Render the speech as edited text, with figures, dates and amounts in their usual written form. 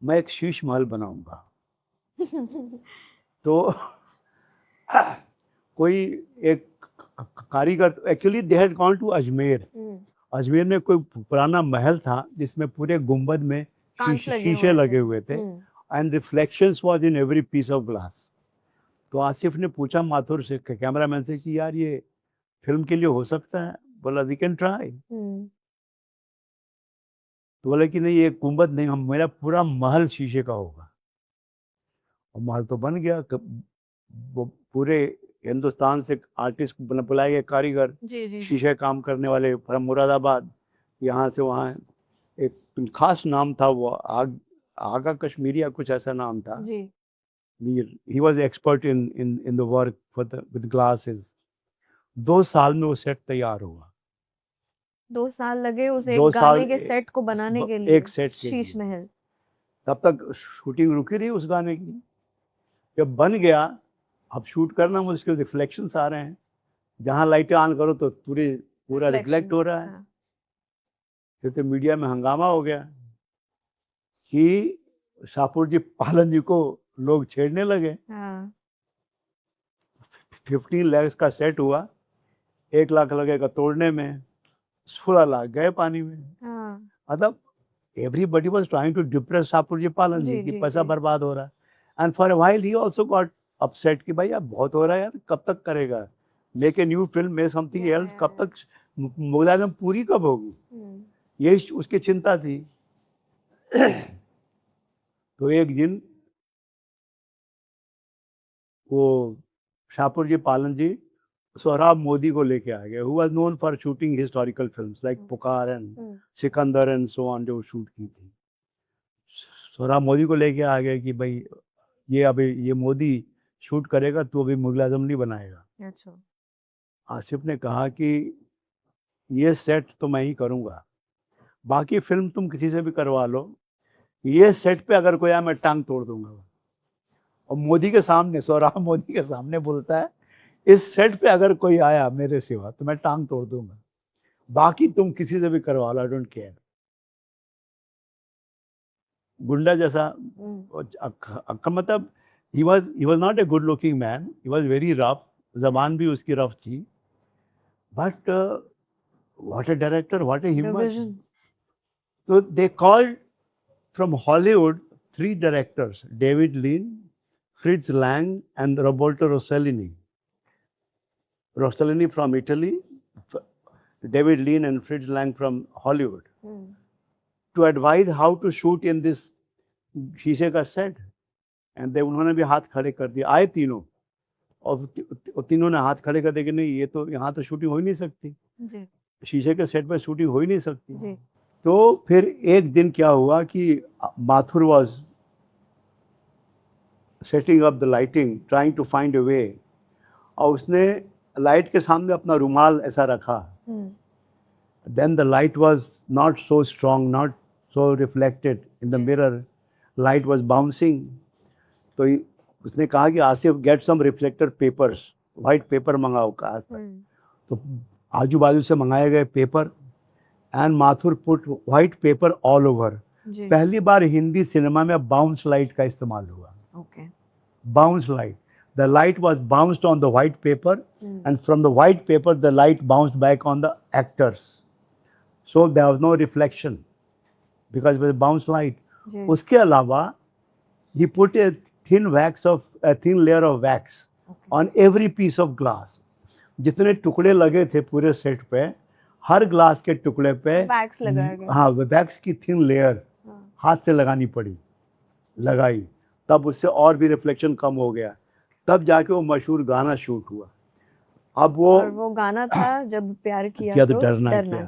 मैं एक शीश महल बनाऊंगा। तो कोई एक कारीगर, actually they had gone to Ajmer. Ajmer में कोई पुराना महल था जिसमें पूरे गुंबद में शीशे लगे हुए थे and reflections was in every piece of glass. तो आसिफ ने पूछा माथुर से, कैमरामैन से, कि यार ये फिल्म के लिए हो सकता है? बोला वी कैन ट्राई। तो बोला कि नहीं, ये गुंबद नहीं, हम मेरा पूरा महल शीशे का होगा। और महल तो बन गया। वो पूरे हिंदुस्तान से आर्टिस्ट बुलाए गए, कारीगर, शीशे काम करने वाले, फ्रॉम मुरादाबाद, यहाँ से वहाँ। एक खास नाम था वो, आगा कश्मीरी या कुछ ऐसा नाम था। He was expert in the work with glasses. 2 साल में वो सेट तैयार हुआ। 2 साल लगे उस एक गाने के सेट को बनाने के लिए, एक सेट के शीश महल। तब तक शूटिंग रुकी रही उस गाने की। जब बन गया, अब शूट करना मुश्किल, रिफ्लेक्शंस आ रहे हैं, जहाँ लाइटें ऑन करो तो पूरा रिफ्लेक्ट हो रहा है। हाँ। फिर तो मीडिया में हंगामा हो गया कि शाहपुर जी पालन जी को लोग छेड़ने लगे। 15 लाख का सेट हुआ, 1 लाख लगेगा तोड़ने में, 16 लाख गए पानी में। मतलब everybody was trying to depress Shapoor ji Pallon ji कि पैसा बर्बाद हो रहा है। And for a while he also got upset कि भाई अब बहुत हो रहा है यार, कब तक करेगा, make a new film, make something else, कब तक मुगलाजम पूरी कब होगी, ये उसकी चिंता थी। तो एक दिन वो शाहपुर जी पालन जी सोहराब मोदी को लेके आ गए, who was known for shooting historical films like Pukar and Sikandar and so on, जो शूट की थी। सोहराब मोदी को लेके आ गए कि भाई ये मोदी शूट करेगा, तो अभी मुगल आजम नहीं बनाएगा। अच्छा। आसिफ ने कहा कि ये सेट तो मैं ही करूँगा, बाकी फिल्म तुम किसी से भी करवा लो, ये सेट पे अगर कोई आया मैं टांग तोड़ दूंगा। और मोदी के सामने, सोहराब मोदी के सामने बोलता है, इस सेट पे अगर कोई आया मेरे सिवा तो मैं टांग तोड़ दूंगा, बाकी तुम किसी से भी करवा लो, आई डोंट केयर। गुंडा जैसा मतलब he was not a good looking man, he was very rough, जबान भी उसकी रफ थी, but what a director, what a humor. So they called from Hollywood 3 directors, David Lean, Fritz Lang and Roberto Rossellini. Rossellini from Italy, David Lean and Fritz Lang from Hollywood, to advise how to shoot in this शीशे का set. And उन्होंने भी हाथ खड़े कर दिए, आए तीनों, और तीनों ने हाथ खड़े कर दिए कि नहीं, ये तो यहाँ तो शूटिंग हो ही नहीं सकती जी। शीशे के सेट पर शूटिंग हो ही नहीं सकती जी। तो फिर एक दिन क्या हुआ कि Mathur was setting up the lighting, trying to find a way, और उसने लाइट के सामने अपना रुमाल ऐसा रखा। Then the light was not so strong, not so reflected in the mirror, light was bouncing. तो उसने कहा कि Asif, get some reflector papers, white paper मंगाओ कार पर। तो आजू बाजू से मंगाए गए paper, and Mathur put white paper all over. पहली बार हिंदी सिनेमा में बाउंस लाइट का इस्तेमाल हुआ। Bounce light, the light was bounced on the white paper and from the white paper the light bounced back on the actors, so there was no reflection because it was bounce light. उसके अलावा he put a thin layer of wax on every piece of glass. जितने टुकड़े लगे थे पूरे set पे, हर glass के टुकड़े पे वैक्स लगाया गया। हाँ, वैक्स की थिन लेयर हाथ से लगानी पड़ी, लगाई, तब उससे और भी रिफ्लेक्शन कम हो गया, तब जाके वो मशहूर गाना शूट हुआ। अब वो गाना था, जब प्यार किया तो डरना क्या।